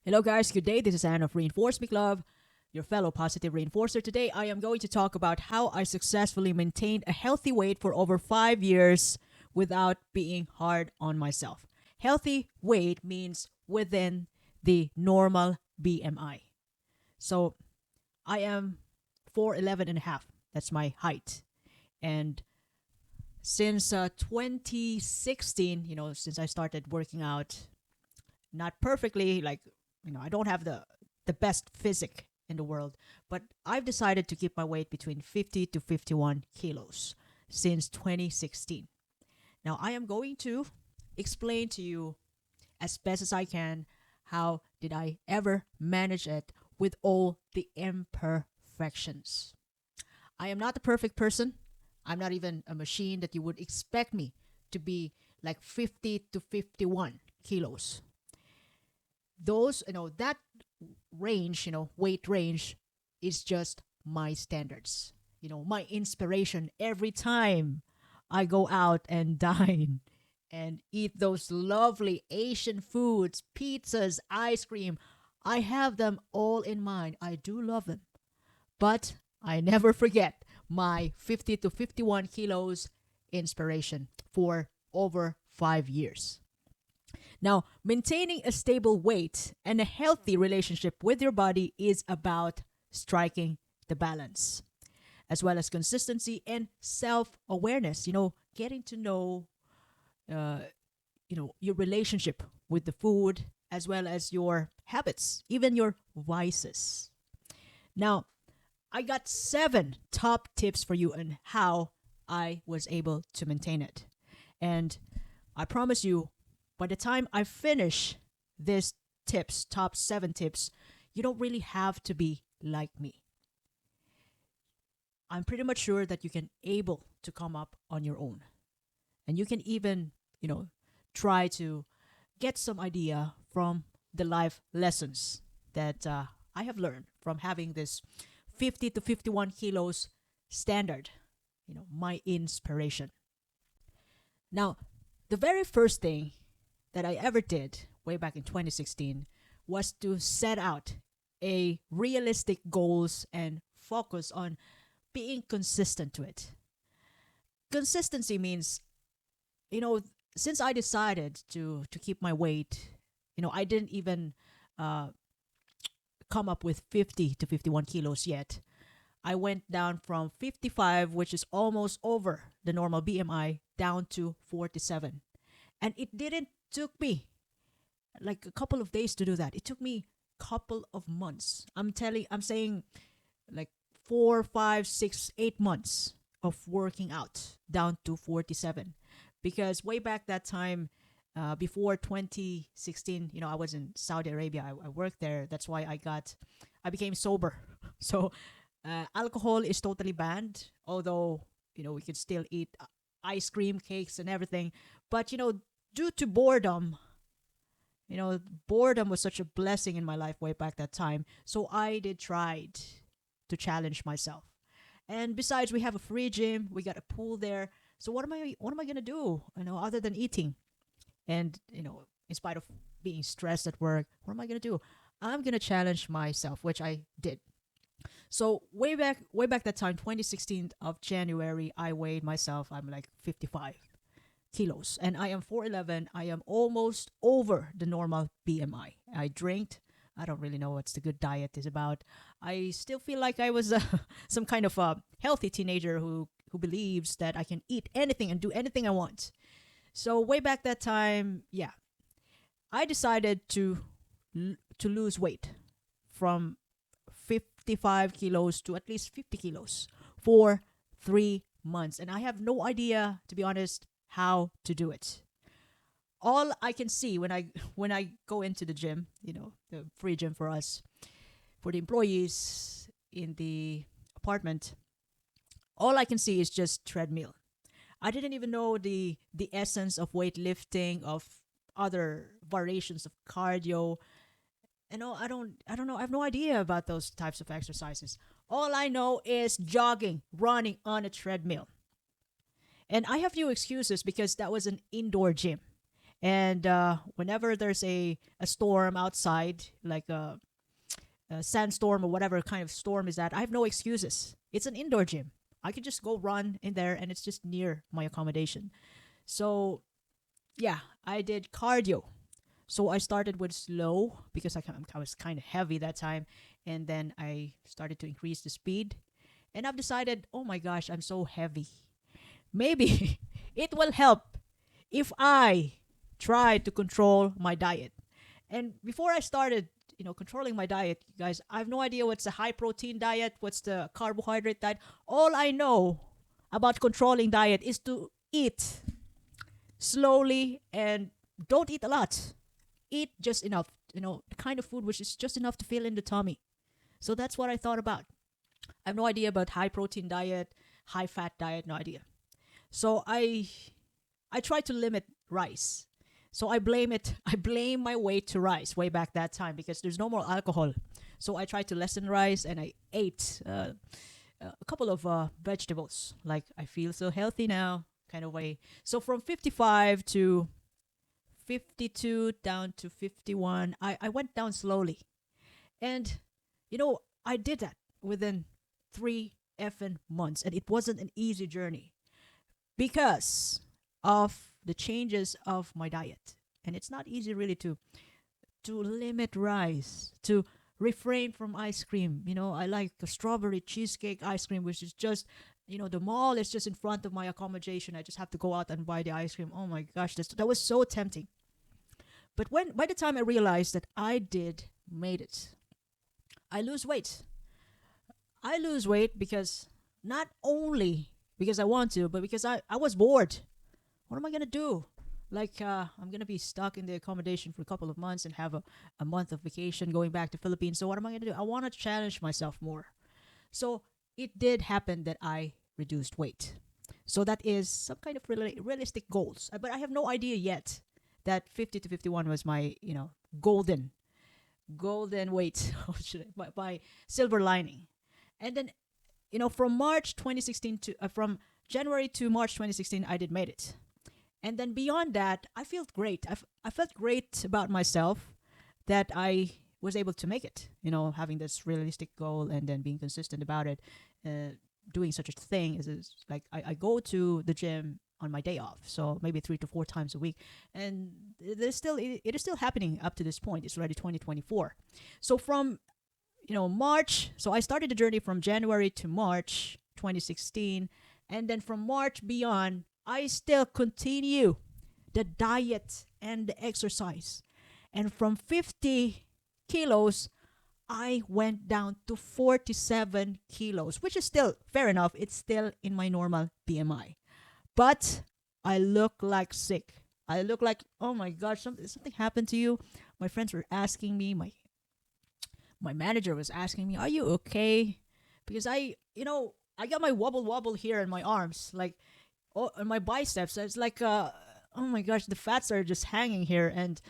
Hello, guys. Good day. This is Anne of Reinforce Me Club, your fellow positive reinforcer. Today, I am going to talk about how I successfully maintained a healthy weight for over 5 years without being hard on myself. Healthy weight means within the normal BMI. So, I am 4'11 and a half. That's my height. And since 2016, since I started working out, not perfectly, I don't have the best physique in the world, but I've decided to keep my weight between 50 to 51 kilos since 2016. Now I am going to explain to you as best as I can how did I ever manage it with all the imperfections. I am not a perfect person. I'm not even a machine that you would expect me to be like 50 to 51 kilos. That range, weight range is just my standards. My inspiration every time I go out and dine and eat those lovely Asian foods, pizzas, ice cream. I have them all in mind. I do love them. But I never forget my 50 to 51 kilos inspiration for over 5 years. Now, maintaining a stable weight and a healthy relationship with your body is about striking the balance, as well as consistency and self awareness. Getting to know, uh, your relationship with the food, as well as your habits, even your vices. Now, I got 7 top tips for you on how I was able to maintain it. And I promise you, by the time I finish this top 7 tips, you don't really have to be like me. I'm pretty much sure that you can able to come up on your own. And you can even, try to get some idea from the life lessons that I have learned from having this 50 to 51 kilos standard, my inspiration. Now, the very first thing that I ever did way back in 2016 was to set out a realistic goals and focus on being consistent to it. Consistency means, you know, since I decided to keep my weight, I didn't even uh, come up with 50 to 51 kilos yet. I went down from 55, which is almost over the normal BMI, down to 47. And it didn't took me like a couple of days to do that. It took me couple of months. I'm saying like 4, 5, 6, 8 months of working out down to 47. Because way back that time, before 2016, I was in Saudi Arabia. I worked there. That's why I became sober. So alcohol is totally banned, although, we could still eat ice cream, cakes, and everything. But, due to boredom, boredom was such a blessing in my life way back that time. So I did try to challenge myself. And besides, we have a free gym. We got a pool there. So what am I gonna do? Other than eating, and in spite of being stressed at work, what am I gonna do? I'm gonna challenge myself, which I did. So way back that time, 2016 of January, I weighed myself. I'm like 55 kilos, and I am 4'11. I am almost over the normal BMI. I drank. I don't really know what's the good diet is about. I still feel like I was some kind of a healthy teenager who believes that I can eat anything and do anything I want. So way back that time, yeah, I decided to lose weight from 55 kilos to at least 50 kilos for 3 months. And I have no idea, to be honest, how to do it. All I can see when I go into the gym, the free gym for us, for the employees in the apartment, all I can see is just treadmill. I didn't even know the essence of weightlifting, of other variations of cardio. I don't know. I have no idea about those types of exercises. All I know is jogging, running on a treadmill. And I have few excuses because that was an indoor gym. And whenever there's a storm outside, like a sandstorm or whatever kind of storm is that, I have no excuses. It's an indoor gym. I could just go run in there, and it's just near my accommodation. So yeah, I did cardio. So I started with slow because I was kind of heavy that time, and then I started to increase the speed. And I've decided, oh my gosh, I'm so heavy. Maybe it will help if I try to control my diet. And before I started, controlling my diet, you guys, I have no idea what's the high protein diet, what's the carbohydrate diet. All I know about controlling diet is to eat slowly and don't eat a lot. Eat just enough, the kind of food which is just enough to fill in the tummy. So that's what I thought about. I have no idea about high protein diet, high fat diet, no idea. So I try to limit rice. So I blame it. I blame my weight to rice way back that time because there's no more alcohol. So I tried to lessen rice and I ate a couple of vegetables. Like I feel so healthy now, kind of way. So from 55 to 52 down to 51, I went down slowly. And, I did that within 3 effing months. And it wasn't an easy journey because of the changes of my diet. And it's not easy really to limit rice, to refrain from ice cream. I like a strawberry cheesecake ice cream, which is just, the mall is just in front of my accommodation. I just have to go out and buy the ice cream. Oh my gosh, that was so tempting. But by the time I realized that I did made it, I lose weight. I lose weight because not only because I want to, but because I was bored. What am I gonna do? Like I'm gonna be stuck in the accommodation for a couple of months and have a month of vacation going back to Philippines. So what am I gonna do? I want to challenge myself more. So it did happen that I reduced weight. So that is some kind of realistic goals. But I have no idea yet that 50 to 51 was my golden weight. My silver lining. And then from March 2016 to from January to March 2016, I did made it. And then beyond that, I felt great. I felt great about myself that I was able to make it. Having this realistic goal and then being consistent about it. Doing such a thing is like I go to the gym on my day off, so maybe 3 to 4 times a week, and it is still happening up to this point. It's already 2024. So from March, so I started the journey from January to March 2016, and then from March beyond, I still continue the diet and the exercise. And from 50 kilos, I went down to 47 kilos, which is still fair enough. It's still in my normal BMI. But I look like sick. I look like, oh my gosh, something happened to you. My friends were asking me, my manager was asking me, are you okay? Because I got my wobble here in my arms, like, oh, and my biceps. It's like, oh my gosh, the fats are just hanging here. And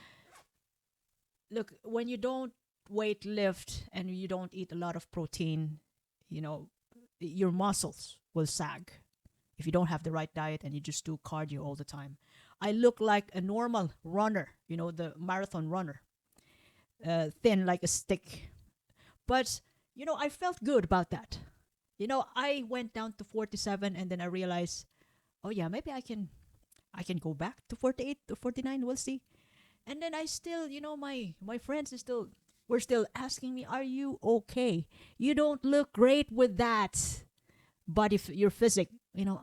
look, when you don't weight lift and you don't eat a lot of protein, your muscles will sag if you don't have the right diet and you just do cardio all the time. I look like a normal runner, the marathon runner, thin like a stick. But, I felt good about that. I went down to 47 and then I realized, oh yeah, maybe I can go back to 48 to 49, we'll see. And then I still, my friends were still asking me, are you okay? You don't look great with that. But if your physique,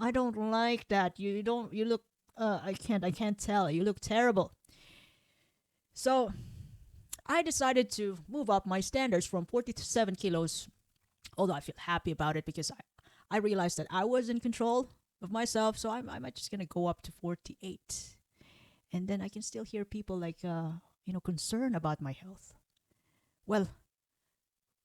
I don't like that. You look, I can't tell. You look terrible. So I decided to move up my standards from 47 kilos, although I feel happy about it because I realized that I was in control of myself. So I'm just going to go up to 48. And then I can still hear people like, concerned about my health. Well,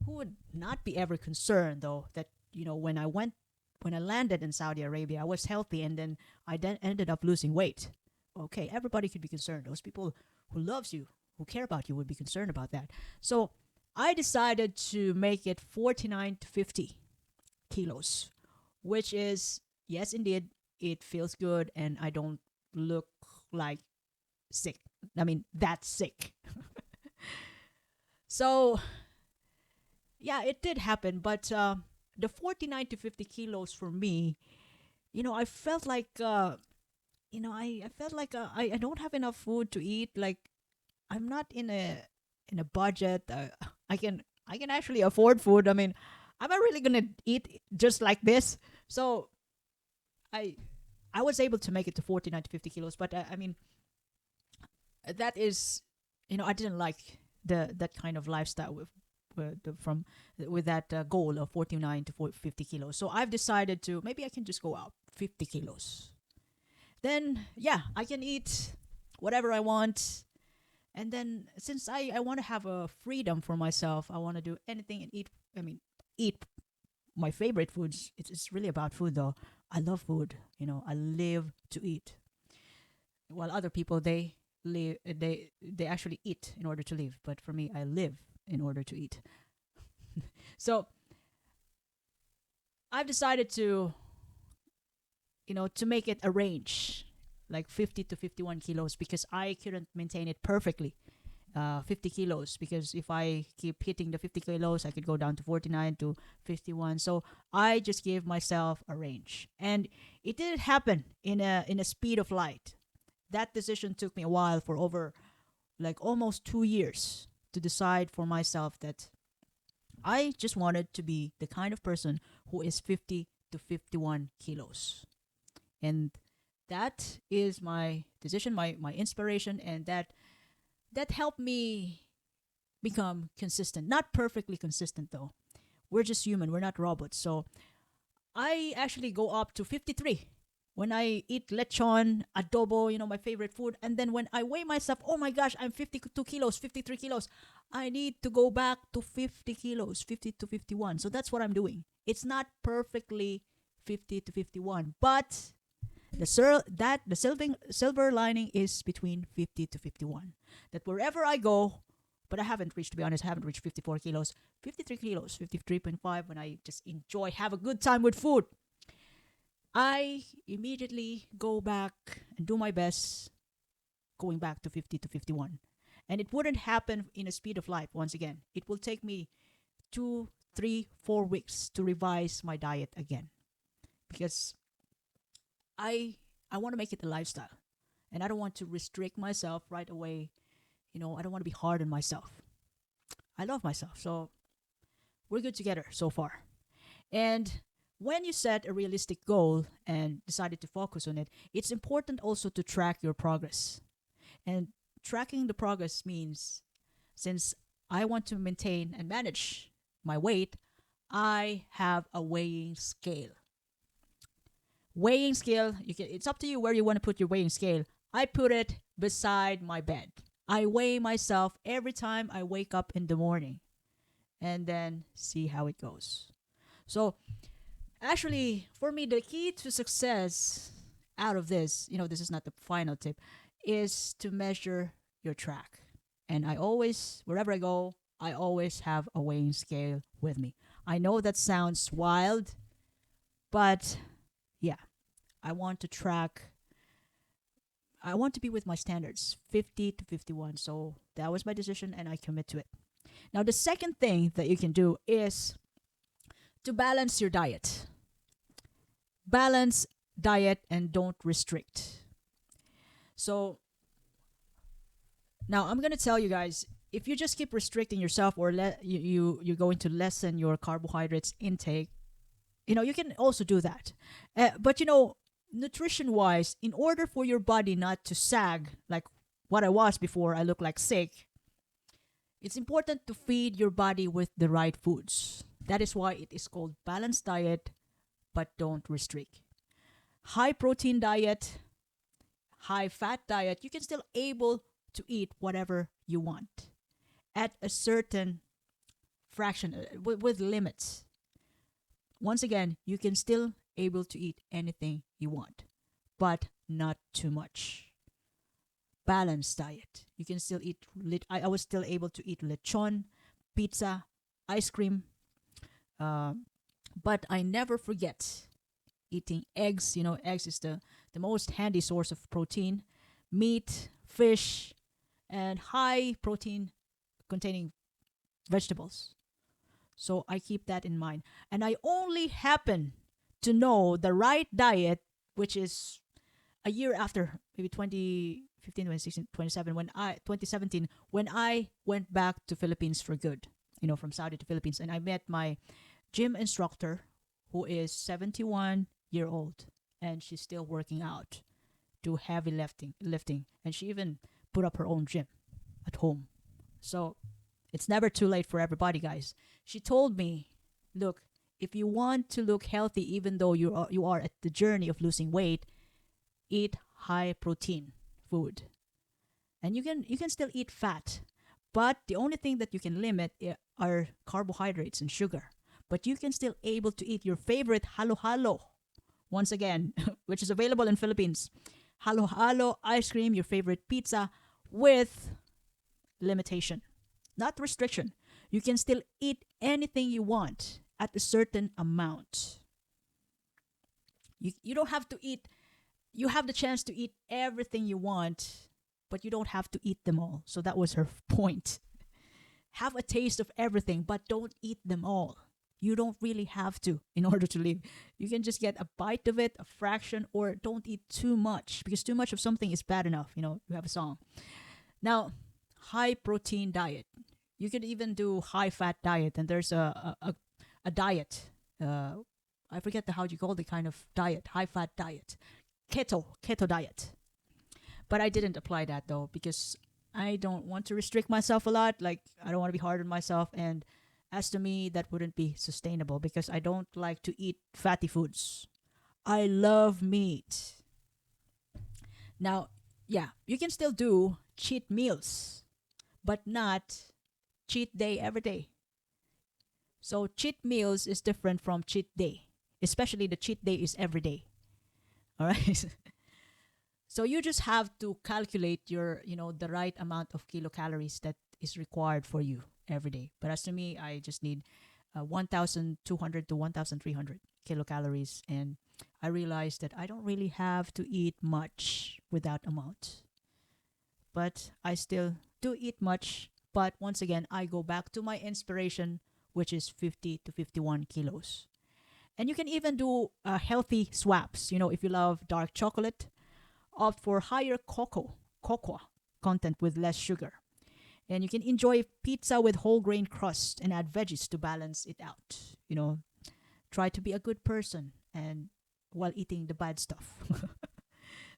who would not be ever concerned though that, when I landed in Saudi Arabia, I was healthy and then I then ended up losing weight. Okay, everybody could be concerned. Those people who loves you, who care about you would be concerned about that. So I decided to make it 49 to 50 kilos, which is, yes, indeed, it feels good and I don't look like sick. I mean, that's sick. So yeah, it did happen. But the 49 to 50 kilos for me, I felt like, I felt like I don't have enough food to eat. Like I'm not in a budget. I can actually afford food. I mean, am I really gonna eat just like this? So I I was able to make it to 49 to 50 kilos, but I mean that is, I didn't like that kind of lifestyle with that goal of 49 to 50 kilos. So I've decided to maybe I can just go out 50 kilos. Then yeah, I can eat whatever I want. And then since I want to have a freedom for myself, I want to do anything and eat. I mean, eat my favorite foods. It's really about food though. I love food. I live to eat. While other people they actually eat in order to live. But for me, I live in order to eat. So I've decided to make it a range, like 50 to 51 kilos, because I couldn't maintain it perfectly. 50 kilos, because if I keep hitting the 50 kilos, I could go down to 49 to 51. So I just gave myself a range, and it didn't happen in a speed of light. That decision took me a while, for over like almost 2 years, to decide for myself that I just wanted to be the kind of person who is 50 to 51 kilos. And that is my decision, my inspiration, and that helped me become consistent. Not perfectly consistent though. We're just human, we're not robots. So I actually go up to 53 when I eat lechon, adobo, my favorite food. And then when I weigh myself, oh my gosh, I'm 52 kilos, 53 kilos. I need to go back to 50 kilos, 50 to 51. So that's what I'm doing. It's not perfectly 50 to 51, but the silver lining is between 50 to 51. That wherever I go, but I haven't reached, to be honest, I haven't reached 54 kilos, 53 kilos, 53.5, when I just enjoy, have a good time with food. I immediately go back and do my best, going back to 50 to 51. And it wouldn't happen in a speed of light. Once again, it will take me 2, 3, 4 weeks to revise my diet again, because I want to make it a lifestyle, and I don't want to restrict myself right away. I don't want to be hard on myself. I love myself, so we're good together so far. And when you set a realistic goal and decided to focus on it, it's important also to track your progress. And tracking the progress means, since I want to maintain and manage my weight, I have a weighing scale. Weighing scale, it's up to you where you want to put your weighing scale. I put it beside my bed. I weigh myself every time I wake up in the morning, and then see how it goes. So actually, for me, the key to success out of this, this is not the final tip, is to measure your track. And I always, wherever I go, I always have a weighing scale with me. I know that sounds wild, but yeah, I want to track. I want to be with my standards, 50 to 51. So that was my decision, and I commit to it. Now, the second thing that you can do is to balance your diet. Balance diet and don't restrict. So now I'm going to tell you guys, if you just keep restricting yourself, or you're going to lessen your carbohydrates intake, you can also do that. But nutrition wise, in order for your body not to sag like what I was before I look like sick, it's important to feed your body with the right foods. That is why it is called balanced diet, but don't restrict. High protein diet, high fat diet, you can still able to eat whatever you want at a certain fraction, with limits. Once again, you can still able to eat anything you want, but not too much. Balanced diet. You can still eat. I was still able to eat lechon, pizza, ice cream, uh, but I never forget eggs. Eggs is the most handy source of protein. Meat, fish, and high protein containing vegetables. So I keep that in mind. And I only happen to know the right diet, which is a year after, maybe 2015, 2016, 2017, when I went back to Philippines for good, from Saudi to Philippines. And I met my gym instructor who is 71 year old, and she's still working out, do heavy lifting, and she even put up her own gym at home. So it's never too late for everybody, guys. She told me, look, if you want to look healthy, even though you are at the journey of losing weight, eat high protein food, and you can still eat fat, but the only thing that you can limit are carbohydrates and sugar. But you can still able to eat your favorite halo halo once again, which is available in Philippines. Halo halo ice cream, your favorite pizza, with limitation, not restriction. You can still eat anything you want at a certain amount. You don't have to eat, you have the chance to eat everything you want, but you don't have to eat them all. So that was her point. Have a taste of everything, but don't eat them all. You don't really have to in order to live. You can just get a bite of it, a fraction, or don't eat too much, because too much of something is bad enough. You have a song. Now, high protein diet. You could even do high fat diet, and there's a diet. I forget how you call the kind of diet, high fat diet, keto diet. But I didn't apply that though, because I don't want to restrict myself a lot. Like, I don't want to be hard on myself, and as to me, that wouldn't be sustainable because I don't like to eat fatty foods. I love meat. Now, yeah, you can still do cheat meals, but not cheat day every day. So cheat meals is different from cheat day, especially the cheat day is every day. All right. So you just have to calculate the right amount of kilocalories that is required for you every day. But as to me, I just need 1,200 to 1,300 kilocalories, and I realized that I don't really have to eat much with that amount. But I still do eat much. But once again, I go back to my inspiration, which is 50 to 51 kilos. And you can even do healthy swaps. If you love dark chocolate, opt for higher cocoa content with less sugar. And you can enjoy pizza with whole grain crust and add veggies to balance it out. Try to be a good person and while eating the bad stuff.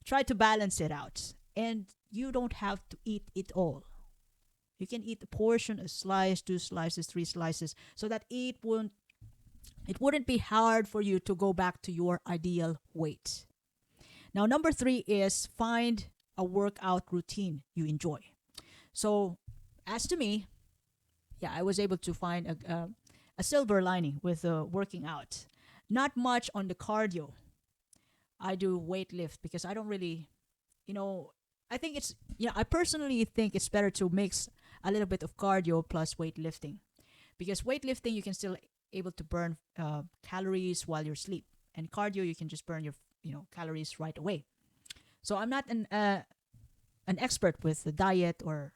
Try to balance it out. And you don't have to eat it all. You can eat a portion, a slice, 2 slices, 3 slices, so that it wouldn't be hard for you to go back to your ideal weight. Now, number 3 is find a workout routine you enjoy. So, as to me, yeah, I was able to find a silver lining with working out. Not much on the cardio. I do weight lift because I don't really, I think I personally think it's better to mix a little bit of cardio plus weightlifting, because weightlifting you can still able to burn calories while you're asleep, and cardio you can just burn your calories right away. So I'm not an expert with the diet, or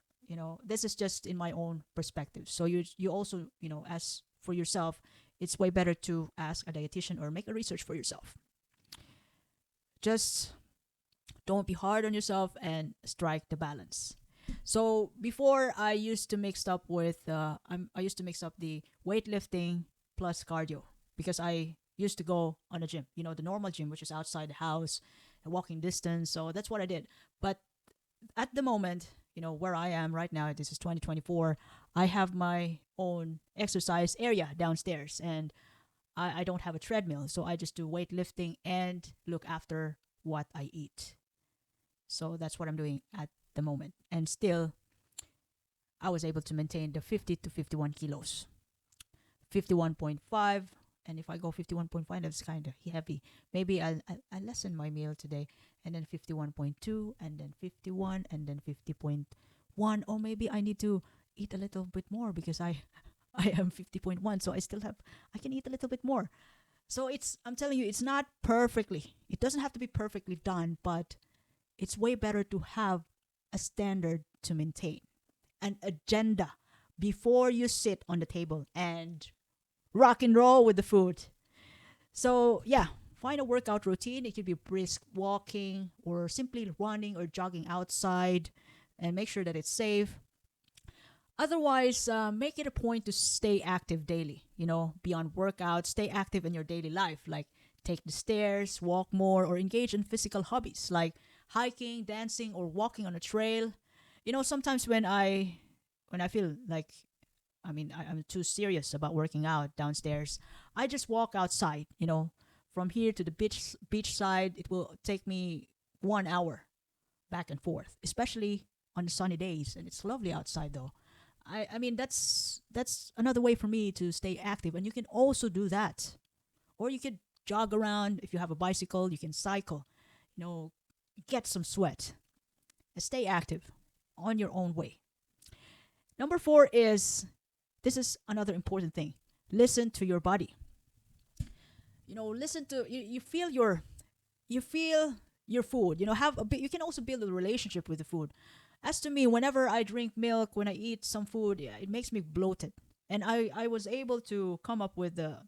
this is just in my own perspective. So you also as for yourself, it's way better to ask a dietitian or make a research for yourself. Just don't be hard on yourself and strike the balance. So before I used to mix up with I used to mix up the weightlifting plus cardio, because I used to go on a gym, the normal gym, which is outside the house, a walking distance. So that's what I did. But at the moment, where I am right now, this is 2024, I have my own exercise area downstairs, and I don't have a treadmill. So I just do weightlifting and look after what I eat. So that's what I'm doing at the moment. And still, I was able to maintain the 50 to 51 kilos. 51.5. And if I go 51.5, that's kind of heavy. Maybe I lessen my meal today. And then 51.2. And then 51. And then 50.1. Or maybe I need to eat a little bit more because I am 50.1. So I can eat a little bit more. So I'm telling you, it's not perfectly. It doesn't have to be perfectly done, but it's way better to have a standard to maintain, an agenda before you sit on the table and rock and roll with the food. So, yeah, find a workout routine. It could be brisk walking or simply running or jogging outside, and make sure that it's safe. Otherwise, make it a point to stay active daily. Beyond workouts, stay active in your daily life, like take the stairs, walk more, or engage in physical hobbies like hiking, dancing, or walking on a trail. Sometimes when I feel like, I'm too serious about working out downstairs, I just walk outside. From here to the beach side, it will take me 1 hour back and forth, especially on the sunny days, and it's lovely outside though. I mean that's another way for me to stay active, and you can also do that. Or you could jog around. If you have a bicycle, you can cycle. You know, get some sweat and stay active on your own way. Number 4 is, this is another important thing. Listen to your body. Listen to you feel your food. Have a bit. You can also build a relationship with the food. As to me, whenever I drink milk, when I eat some food, yeah, it makes me bloated. And I was able to come up with the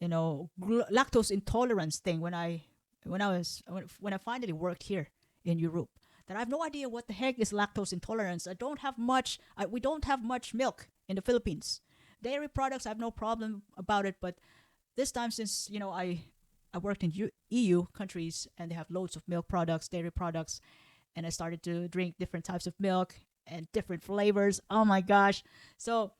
lactose intolerance thing when I finally worked here in Europe. That I have no idea what the heck is lactose intolerance. We don't have much milk in the Philippines. Dairy products, I have no problem about it, but this time, since I worked in EU countries and they have loads of milk products, dairy products, and I started to drink different types of milk and different flavors. Oh my gosh! So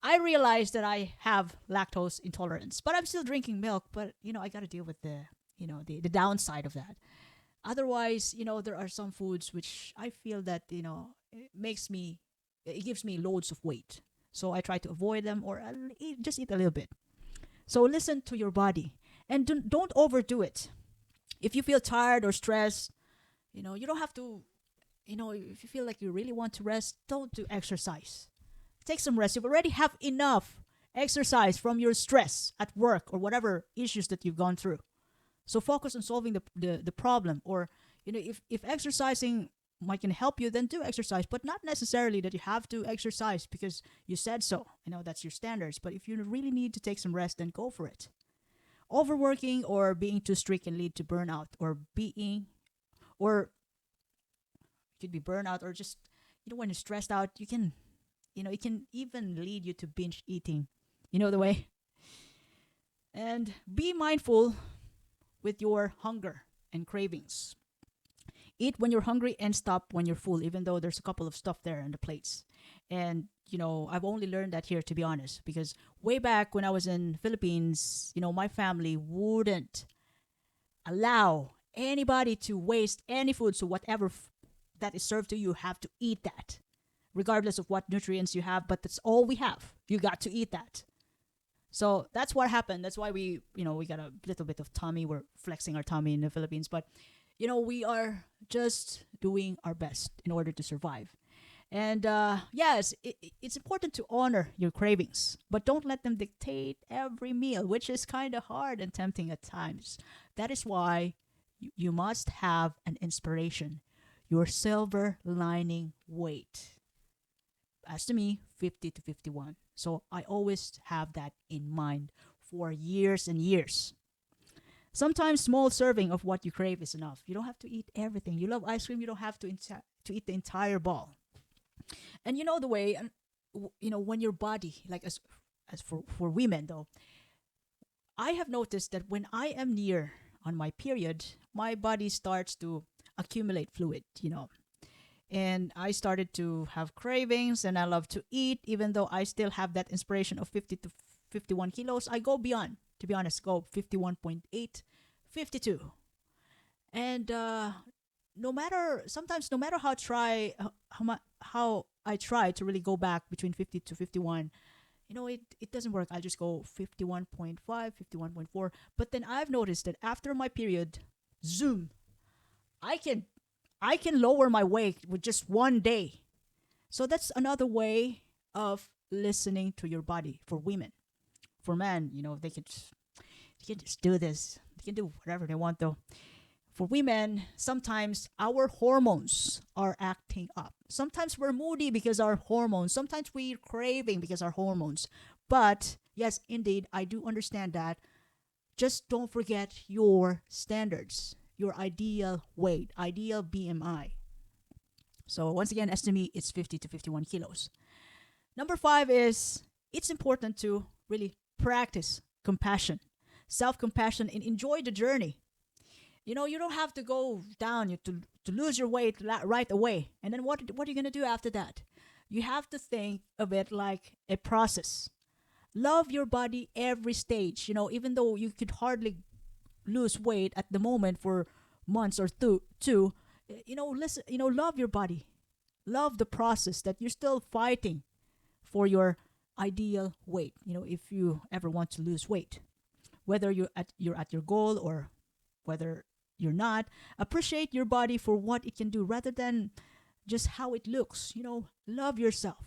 I realized that I have lactose intolerance, but I'm still drinking milk. But I got to deal with the downside of that. Otherwise, there are some foods which I feel that it gives me loads of weight. So I try to avoid them, or just eat a little bit. So listen to your body, and don't overdo it. If you feel tired or stressed, you don't have to. If you feel like you really want to rest, don't do exercise. Take some rest. You already have enough exercise from your stress at work or whatever issues that you've gone through. So focus on solving the problem. Or if exercising might can help you, then do exercise, but not necessarily that you have to exercise because you said so. That's your standards. But if you really need to take some rest, then go for it. Overworking or being too strict can lead to burnout, or it could be burnout, or just when you're stressed out, it can even lead you to binge eating. The way. And be mindful with your hunger and cravings. Eat when you're hungry and stop when you're full, even though there's a couple of stuff there on the plates. And I've only learned that here, to be honest, because way back when I was in Philippines, my family wouldn't allow anybody to waste any food. So whatever that is served to you, you have to eat that, regardless of what nutrients you have. But that's all we have. You got to eat that. So that's what happened. That's why we got a little bit of tummy. We're flexing our tummy in the Philippines, but we are just doing our best in order to survive. And yes, it's important to honor your cravings, but don't let them dictate every meal, which is kind of hard and tempting at times. That is why you must have an inspiration, your silver lining weight. As to me, 50 to 51. So I always have that in mind for years and years. Sometimes small serving of what you crave is enough. You don't have to eat everything. You love ice cream, you don't have to eat the entire ball. And the way, and when your body, like as for women though, I have noticed that when I am near on my period, my body starts to accumulate fluid. And I started to have cravings, and I love to eat, even though I still have that inspiration of 50 to 51 kilos. I go beyond, to be honest, go 51.8, 52. And no matter how I try to really go back between 50 to 51, it doesn't work. I'll just go 51.5, 51.4. But then I've noticed that after my period, zoom, I can lower my weight with just one day. So that's another way of listening to your body for women. For men, they can just do this. They can do whatever they want though. For women, sometimes our hormones are acting up. Sometimes we're moody because our hormones. Sometimes we're craving because our hormones. But yes, indeed, I do understand that. Just don't forget your standards, your ideal weight, ideal BMI. So once again, estimate it's 50 to 51 kilos. Number five is it's important to really practice compassion, self compassion, and enjoy the journey. You don't have to go down to lose your weight right away. And then what are you going to do after that? You have to think of it like a process. Love your body every stage. Even though you could hardly lose weight at the moment for months or two, listen, love your body. Love the process that you're still fighting for your ideal weight. If you ever want to lose weight, whether you're at your goal or whether you're not, appreciate your body for what it can do rather than just how it looks. Love yourself.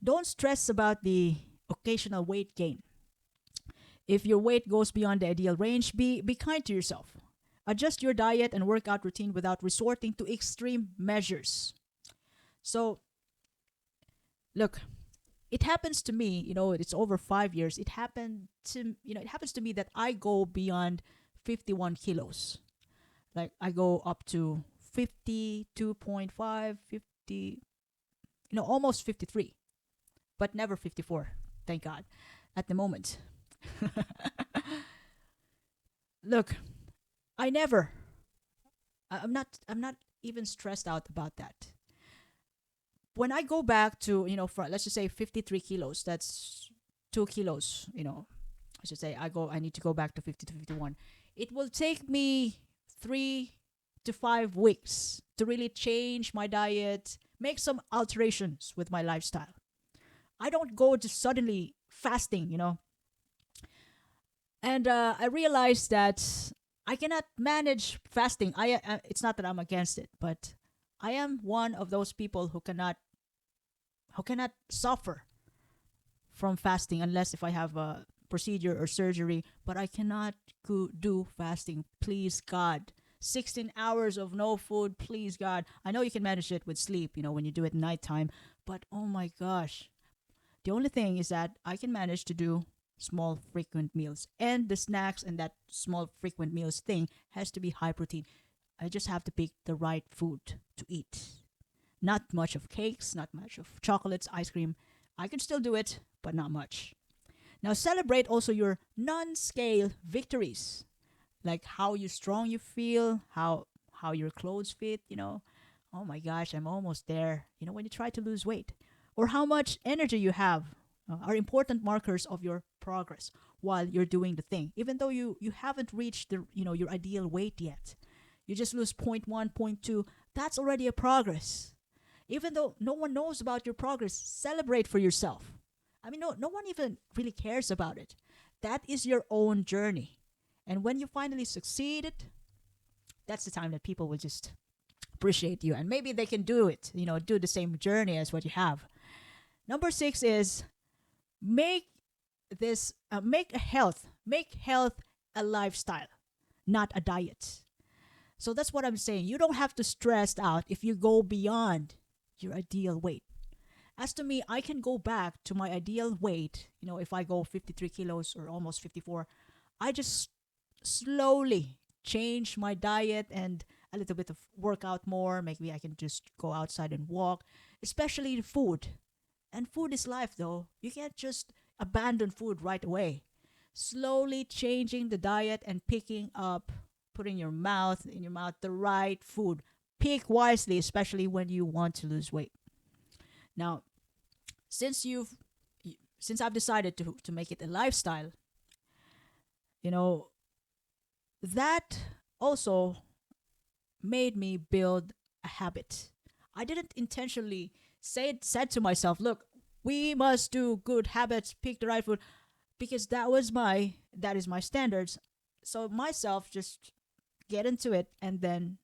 Don't stress about the occasional weight gain. If your weight goes beyond the ideal range, be kind to yourself. Adjust your diet and workout routine without resorting to extreme measures. So, look, it happens to me, it's over 5 years. It happens to me that I go beyond 51 kilos. Like I go up to 52.5, 50, almost 53, but never 54. Thank God at the moment. Look, I never I'm not even stressed out about that. When I go back to, let's just say 53 kilos, that's 2 kilos, I should say I need to go back to 50 to 51. It will take me 3 to 5 weeks to really change my diet, make some alterations with my lifestyle. I don't go to suddenly fasting. And I realized that I cannot manage fasting. It's not that I'm against it, but I am one of those people who cannot suffer from fasting unless if I have a procedure or surgery. But I cannot do fasting. Please God, 16 hours of no food. Please God. I know you can manage it with sleep. When you do it nighttime. But oh my gosh, the only thing is that I can manage to do small frequent meals, and the snacks and that small frequent meals thing has to be high protein. I just have to pick the right food to eat. Not much of cakes, not much of chocolates, ice cream. I can still do it, but not much. Now celebrate also your non-scale victories, like how strong you feel, how your clothes fit. Oh my gosh, I'm almost there. When you try to lose weight, or how much energy you have, are important markers of your progress while you're doing the thing. Even though you haven't reached your ideal weight yet, you just lose point 0.1, point 0.2. That's already a progress. Even though no one knows about your progress, celebrate for yourself. I mean, no one even really cares about it. That is your own journey. And when you finally succeeded, that's the time that people will just appreciate you. And maybe they can do it, do the same journey as what you have. Number 6 is make health a lifestyle, not a diet. So that's what I'm saying. You don't have to stress out if you go beyond your ideal weight. As to me, I can go back to my ideal weight. If I go 53 kilos or almost 54, I just slowly change my diet and a little bit of workout more. Maybe I can just go outside and walk, especially the food. And food is life, though. You can't just abandon food right away. Slowly changing the diet and picking up, putting in your mouth the right food. Pick wisely, especially when you want to lose weight. Now, since I've decided to make it a lifestyle, that also made me build a habit. I didn't intentionally said to myself, look, we must do good habits, pick the right food, because that is my standards. So myself just get into it and then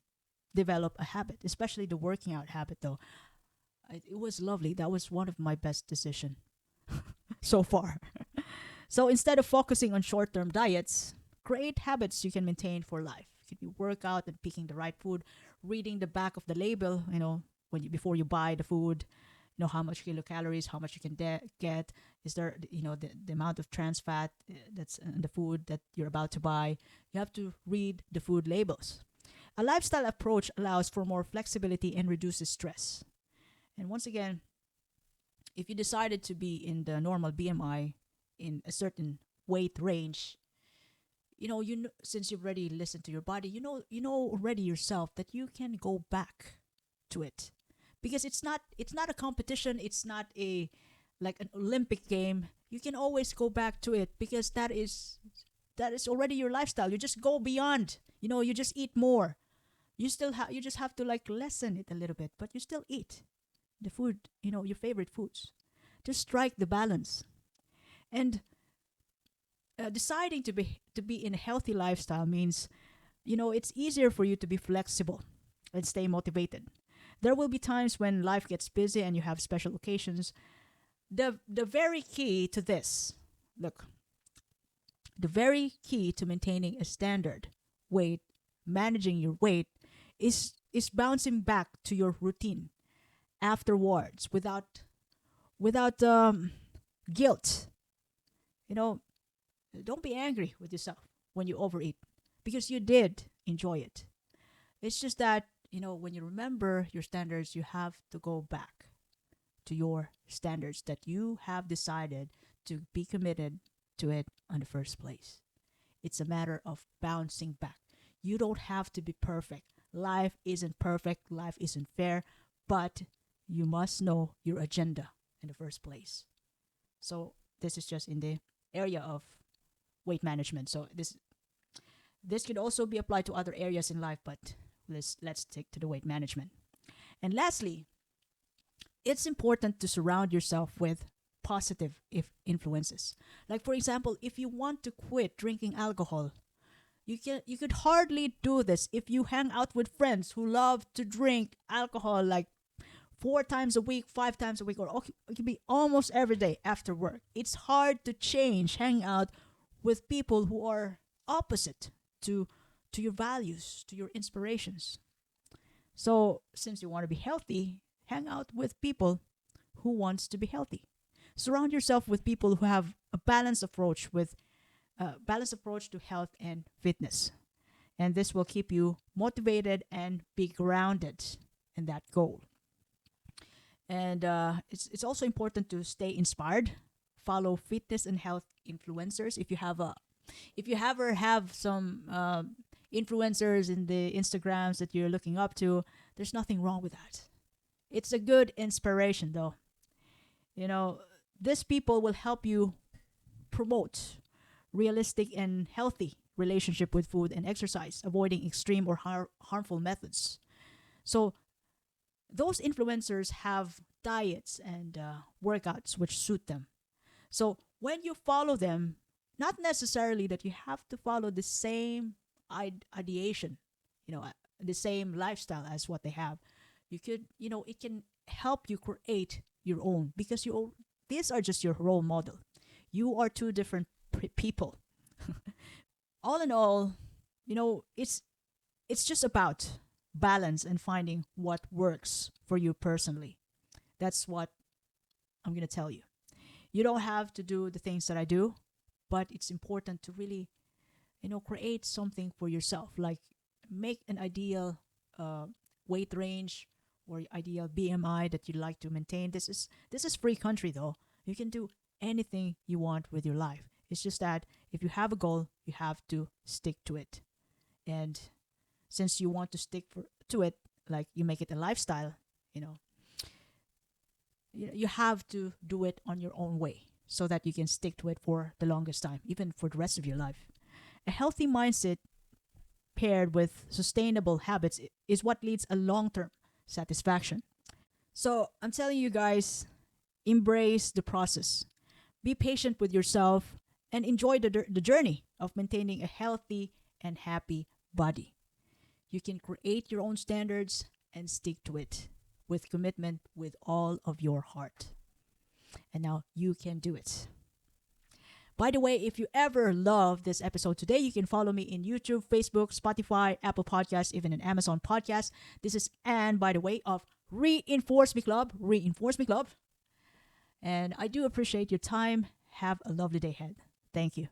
develop a habit, especially the working out habit though. It was lovely. That was one of my best decisions so far. So instead of focusing on short-term diets, create habits you can maintain for life. It could be workout and picking the right food, reading the back of the label, when before you buy the food, how much kilocalories, how much you can get. Is there, the amount of trans fat that's in the food that you're about to buy. You have to read the food labels. A lifestyle approach allows for more flexibility and reduces stress. And once again, if you decided to be in the normal BMI in a certain weight range, since you've already listened to your body, you know already yourself that you can go back to it, because it's not a competition. It's not a like an Olympic game. You can always go back to it, because that is already your lifestyle. You just go beyond. You just eat more. You just have to like lessen it a little bit, but you still eat the food, your favorite foods. Just strike the balance. And deciding to be in a healthy lifestyle means, it's easier for you to be flexible and stay motivated. There will be times when life gets busy and you have special occasions. The very key to this, look, the very key to maintaining a standard weight, managing your weight, is bouncing back to your routine afterwards without guilt. You know, don't be angry with yourself when you overeat, because you did enjoy it. It's just that, when you remember your standards, you have to go back to your standards that you have decided to be committed to it in the first place. It's a matter of bouncing back. You don't have to be perfect. Life isn't perfect, life isn't fair, but you must know your agenda in the first place. So this is just in the area of weight management. So this could also be applied to other areas in life, but let's stick to the weight management. And lastly, it's important to surround yourself with positive influences. Like for example, if you want to quit drinking alcohol, you could hardly do this if you hang out with friends who love to drink alcohol like 4 times a week, 5 times a week, or it can be almost every day after work. It's hard to change, hang out with people who are opposite to your values, to your inspirations. So, since you want to be healthy, hang out with people who wants to be healthy. Surround yourself with people who have a balanced approach to health and fitness. And this will keep you motivated and be grounded in that goal. And it's also important to stay inspired. Follow fitness and health influencers. If you ever have some influencers in the Instagrams that you're looking up to, there's nothing wrong with that. It's a good inspiration, though. These people will help you promote realistic and healthy relationship with food and exercise, avoiding extreme or harmful methods. So those influencers have diets and workouts which suit them. So when you follow them, not necessarily that you have to follow the same ideation, the same lifestyle as what they have. You could, it can help you create your own, because these are just your role model. You are two different people. All in all, it's just about balance and finding what works for you personally. That's what I'm going to tell you. You don't have to do the things that I do, but it's important to really, create something for yourself. Like make an ideal weight range or ideal BMI that you'd like to maintain. This is free country though. You can do anything you want with your life. It's just that if you have a goal, you have to stick to it. And since you want to stick to it, like you make it a lifestyle, you have to do it on your own way so that you can stick to it for the longest time, even for the rest of your life. A healthy mindset paired with sustainable habits is what leads a long-term satisfaction. So I'm telling you guys, embrace the process. Be patient with yourself and enjoy the journey of maintaining a healthy and happy body. You can create your own standards and stick to it with commitment with all of your heart. And now you can do it. By the way, if you ever love this episode today, you can follow me in YouTube, Facebook, Spotify, Apple Podcasts, even in Amazon Podcasts. This is Anne, by the way, of Reinforce Me Club. Reinforce Me Club. And I do appreciate your time. Have a lovely day ahead. Thank you.